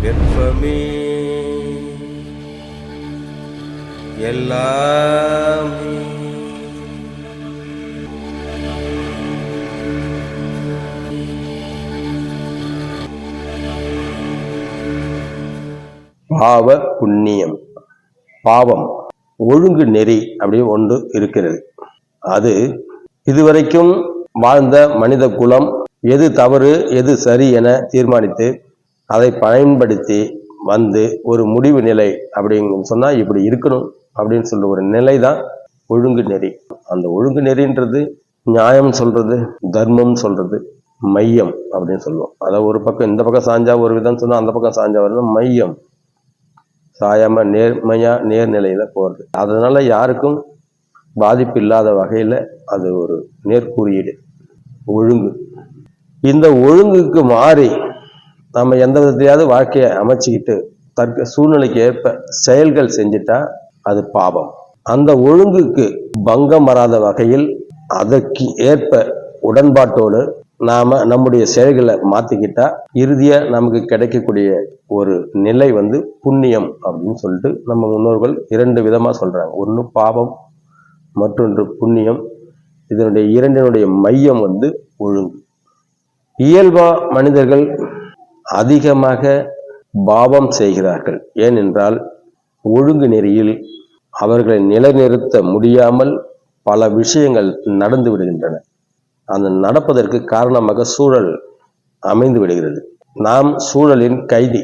வெப்பமே எல்லாமே பாவ புண்ணியம். பாவம் ஒழுங்கு நெறி அப்படி ஒன்று இருக்கிறது. அது இதுவரைக்கும் வாழ்ந்த மனித குலம் எது தவறு எது சரி என தீர்மானித்து அதை பயன்படுத்தி வந்து ஒரு முடிவு நிலை அப்படின்னு சொன்னா இப்படி இருக்கணும் அப்படின்னு சொல்ற ஒரு நிலை தான் ஒழுங்கு நெறி. அந்த ஒழுங்கு நெறின்றது நியாயம் சொல்றது, தர்மம் சொல்றது, மையம் அப்படின்னு சொல்லுவோம். அதாவது ஒரு பக்கம் இந்த பக்கம் சாஞ்சா ஒரு விதம் சொன்னா அந்த பக்கம் சாஞ்சா வரணும், மையம் சாயாம நேர்மையா நேர்நிலையில போறது. அதனால யாருக்கும் பாதிப்பு இல்லாத வகையில அது ஒரு நேர்குறியீடு ஒழுங்கு. இந்த ஒழுங்குக்கு மாறி நம்ம எந்த விதத்தையாவது வாழ்க்கையை அமைச்சுக்கிட்டு சூழ்நிலைக்கு ஏற்ப செயல்கள் செஞ்சுட்டா அது பாவம். அந்த ஒழுங்குக்கு பங்கம் வராத வகையில் அதற்கு ஏற்ப உடன்பாட்டோடு நாம நம்முடைய செயல்களை மாத்திக்கிட்டா இறுதியா நமக்கு கிடைக்கக்கூடிய ஒரு நிலை வந்து புண்ணியம் அப்படின்னு சொல்லிட்டு நம்ம முன்னோர்கள் இரண்டு விதமா சொல்றாங்க. ஒன்று பாவம், மற்றொன்று புண்ணியம். இதனுடைய இரண்டினுடைய மையம் வந்து ஒழுங்கு. இயல்பா மனிதர்கள் அதிகமாக பாவம் செய்கிறார்கள். ஏனென்றால் ஒழுங்கு நெறியில் அவர்களை நிலைநிறுத்த முடியாமல் பல விஷயங்கள் நடந்து விடுகின்றன. அந்த நடப்பதற்கு காரணமாக சூழல் அமைந்து விடுகிறது. நாம் சூழலின் கைதி.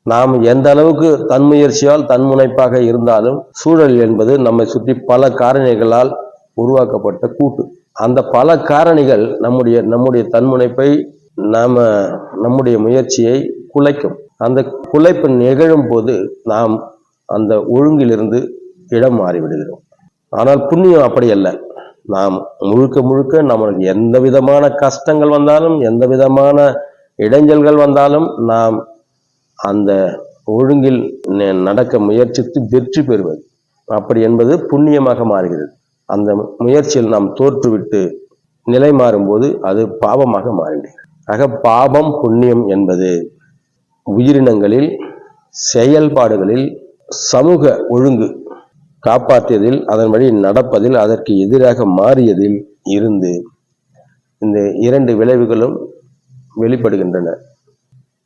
நாம் எந்த அளவுக்கு தன்முயற்சியால் தன்முனைப்பாக இருந்தாலும் சூழல் என்பது நம்மை சுற்றி பல காரணிகளால் உருவாக்கப்பட்ட கூட்டு. அந்த பல காரணிகள் நம்முடைய தன்முனைப்பை நம்முடைய முயற்சியை குலைக்கும். அந்த குலைப்பு நிகழும் போது நாம் அந்த ஒழுங்கிலிருந்து இடம் மாறிவிடுகிறோம். ஆனால் புண்ணியம் அப்படி அல்ல. நாம் முழுக்க முழுக்க நம்மளுக்கு எந்த விதமான கஷ்டங்கள் வந்தாலும் எந்த விதமான இடைஞ்சல்கள் வந்தாலும் நாம் அந்த ஒழுங்கில் நடக்க முயற்சித்து வெற்றி பெறுவது அப்படி என்பது புண்ணியமாக மாறுகிறது. அந்த முயற்சியில் நாம் தோற்றுவிட்டு நிலை மாறும்போது அது பாவமாக மாறுகிறது. ஆக பாவம் புண்ணியம் என்பது உயிரினங்களில் செயல்பாடுகளில் சமூக ஒழுங்கு காப்பாற்றியதில், அதன் வழி நடப்பதில், அதற்கு எதிராக மாறியதில் இருந்து இந்த இரண்டு விளைவுகளும் வெளிப்படுகின்றன.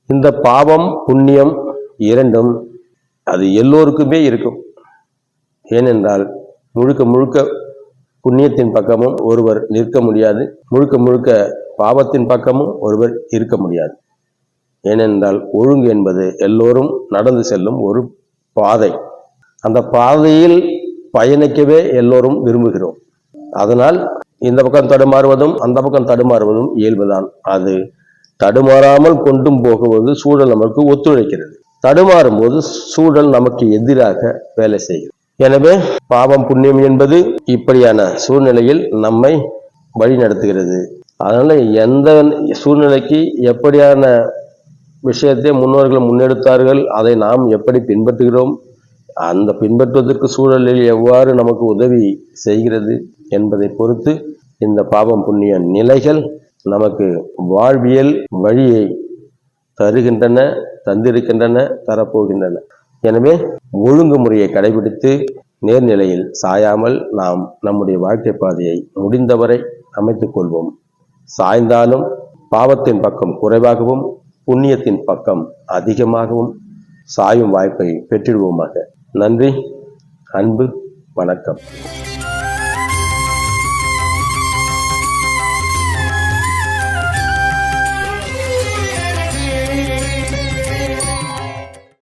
இந்த பாவம் புண்ணியம் இரண்டும் அது எல்லோருக்குமே இருக்கும். ஏனென்றால் முழுக்க முழுக்க புண்ணியத்தின் பக்கமும் ஒருவர் நிற்க முடியாது, முழுக்க முழுக்க பாவத்தின் பக்கமும் ஒருவர் இருக்க முடியாது. ஏனென்றால் ஒழுங்கு என்பது எல்லோரும் நடந்து செல்லும் ஒரு பாதை. அந்த பாதையில் பயணிக்கவே எல்லோரும் விரும்புகிறோம். அதனால் இந்த பக்கம் தடுமாறுவதும் அந்த பக்கம் தடுமாறுவதும் இயல்புதான். அது தடுமாறாமல் கொண்டும் போகுவது சூழல் நமக்கு ஒத்துழைக்கிறது. தடுமாறும் போது சூழல் நமக்கு எதிராக வேலை செய்கிறது. எனவே பாவம் புண்ணியம் என்பது இப்படியான சூழ்நிலையில் நம்மை வழி நடத்துகிறது. அதனால எந்த சூழ்நிலைக்கு எப்படியான விஷயத்தை முன்னோர்கள் முன்னெடுத்தார்கள், அதை நாம் எப்படி பின்பற்றுகிறோம், அந்த பின்பற்றுவதற்கு சூழலில் எவ்வாறு நமக்கு உதவி செய்கிறது என்பதை பொறுத்து இந்த பாவம் புண்ணிய நிலைகள் நமக்கு வாழ்வியல் வழியை தருகின்றன, தந்திருக்கின்றன, தரப்போகின்றன. எனவே ஒழுங்குமுறையை கடைபிடித்து நேர்நிலையில் சாயாமல் நாம் நம்முடைய வாழ்க்கை பாதையை முடிந்தவரை அமைத்துக் கொள்வோம். சாய்ந்தாலும் பாவத்தின் பக்கம் குறைவாகவும் புண்ணியத்தின் பக்கம் அதிகமாகவும் சாயும் வாய்ப்பை பெற்றிடுவோமாக. நன்றி, அன்பு, வணக்கம்.